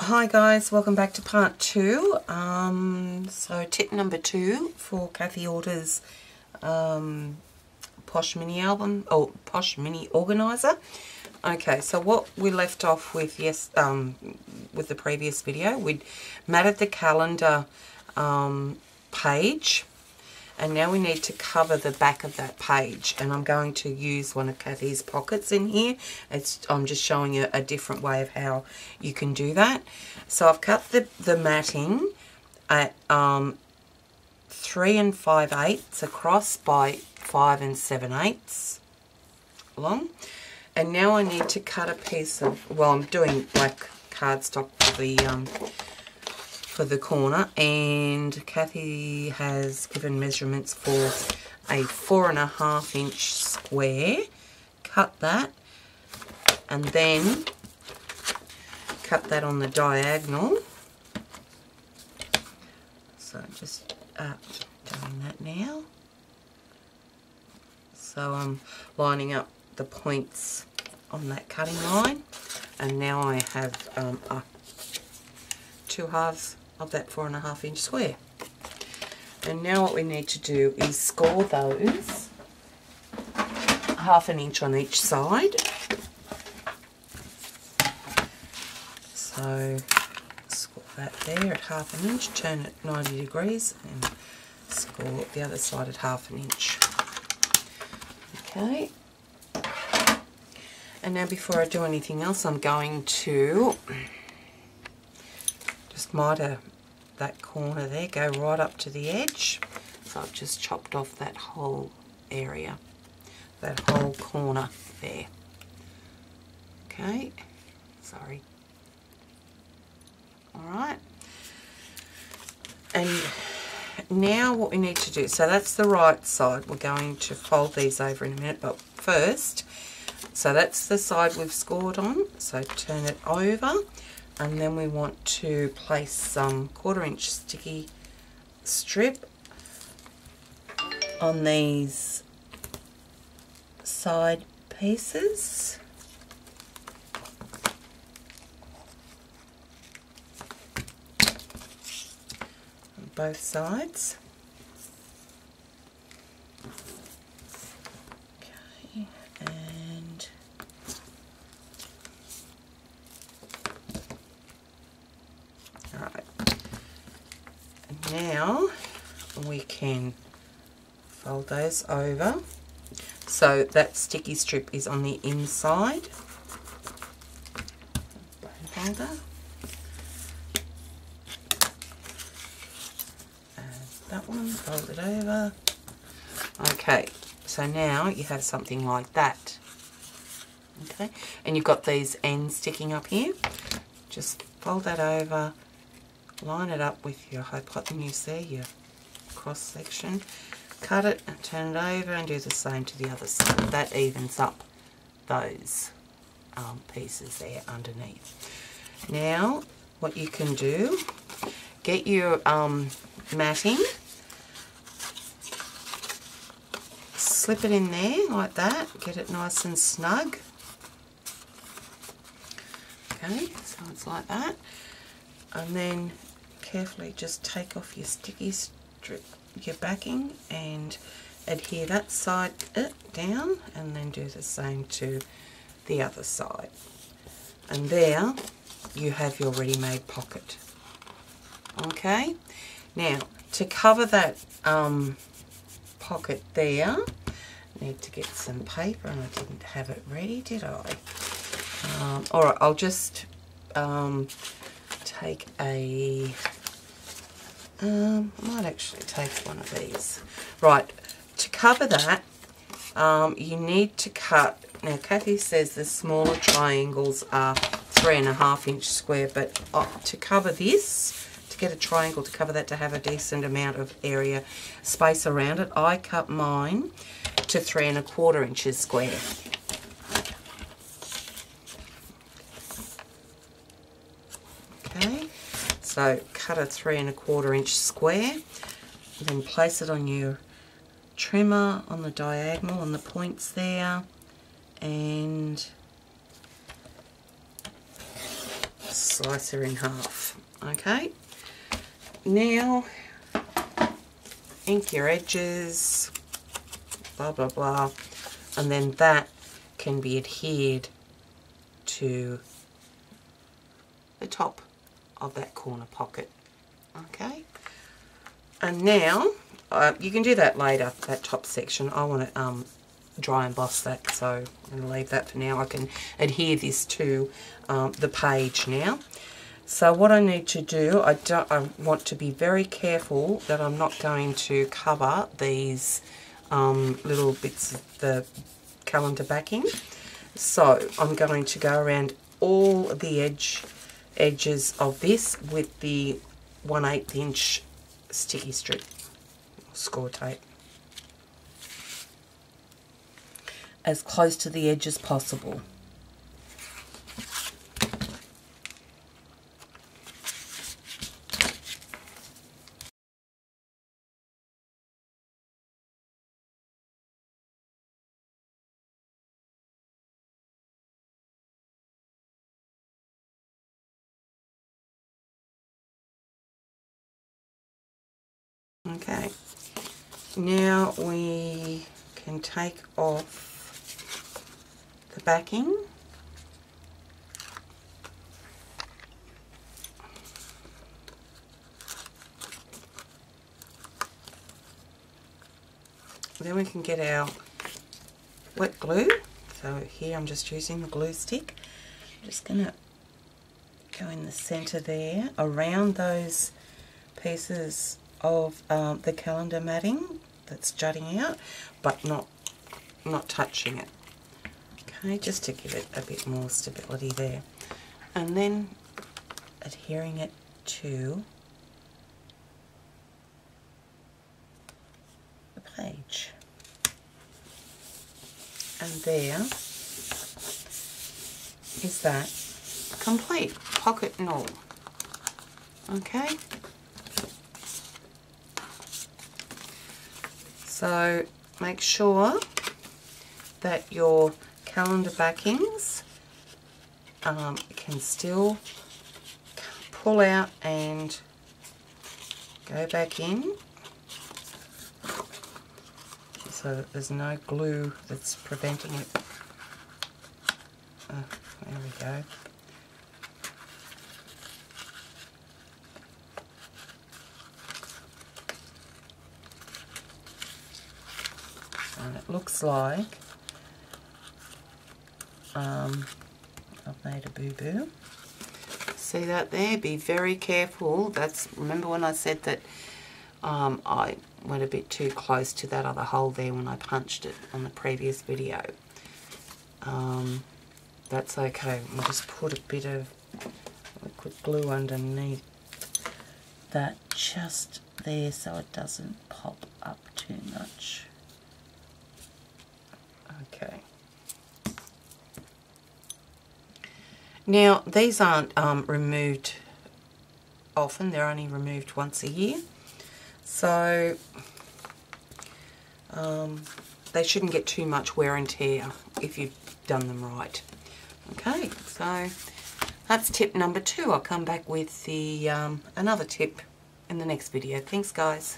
Hi guys, welcome back to part 2. So tip number 2 for Kathy Orta's POSH mini album, or POSH mini organizer. Okay, so what we left off with with the previous video, we'd matted the calendar page, and now we need to cover the back of that page, and I'm going to use one of Kathy's pockets in here. I'm just showing you a different way of how you can do that. So I've cut the matting at 3 5/8 across by 5 7/8 long, and now I need to cut a piece of, well, I'm doing black cardstock for the corner, and Kathy has given measurements for a 4.5 inch square. Cut that, and then cut that on the diagonal. So just doing that now. So I'm lining up the points on that cutting line, and now I have 2 halves of that 4.5 inch square. And now what we need to do is score those 1/2 inch on each side. So score that there at 1/2 inch, turn it 90 degrees, and score the other side at 1/2 inch. Okay. And now before I do anything else, I'm going to just miter that corner there, go right up to the edge. So I've just chopped off that whole area, that whole corner there. Okay, sorry. Alright. And now what we need to do, so that's the right side. We're going to fold these over in a minute, but first, so that's the side we've scored on. So turn it over, and then we want to place some 1/4 inch sticky strip on these side pieces. On both sides. Okay, and alright, and now we can fold those over so that sticky strip is on the inside. Bone folder. And that one, fold it over. Okay, so now you have something like that. Okay, and you've got these ends sticking up here. Just fold that over, line it up with your hypotenuse there, your cross section, cut it and turn it over, and do the same to the other side. That evens up those pieces there underneath. Now what you can do, get your matting, slip it in there like that, get it nice and snug. Okay, so it's like that, and then carefully just take off your sticky strip, your backing, and adhere that side down, and then do the same to the other side. And there you have your ready-made pocket. Okay, now to cover that pocket there, I need to get some paper, and I didn't have it ready, did I? Alright, I'll just take a, I might actually take one of these. Right, to cover that, you need to cut, now Kathy says the smaller triangles are 3.5 inch square, but to cover this, to get a triangle to cover that, to have a decent amount of area, space around it, I cut mine to 3 1/4 inches square. Okay, so cut a 3 1/4 inch square, then place it on your trimmer on the diagonal on the points there, and slicer in half. Okay, now ink your edges, blah blah blah, and then that can be adhered to the top of that corner pocket. Okay, and now you can do that later, that top section. I want to dry emboss that, so I'm going to leave that for now. I can adhere this to the page now. So what I need to do, I want to be very careful that I'm not going to cover these little bits of the calendar backing. So I'm going to go around all the edges of this with the 1/8 inch sticky strip, score tape, as close to the edge as possible. Okay, now we can take off the backing. Then we can get our wet glue. So here I'm just using the glue stick. I'm just going to go in the center there, around those pieces of the calendar matting that's jutting out, but not touching it. Okay, just to give it a bit more stability there, and then adhering it to the page. And there is that complete, pocket and all. Okay. So make sure that your calendar backings can still pull out and go back in, so that there's no glue that's preventing it. There we go. And it looks like I've made a boo-boo. See that there? Be very careful. Remember when I said that I went a bit too close to that other hole there when I punched it on the previous video. That's okay. We'll just put a bit of liquid glue underneath that just there so it doesn't pop up too much. Okay. Now these aren't removed often, they're only removed once a year, so they shouldn't get too much wear and tear if you've done them right. Okay, so that's tip number 2. I'll come back with the another tip in the next video. Thanks guys.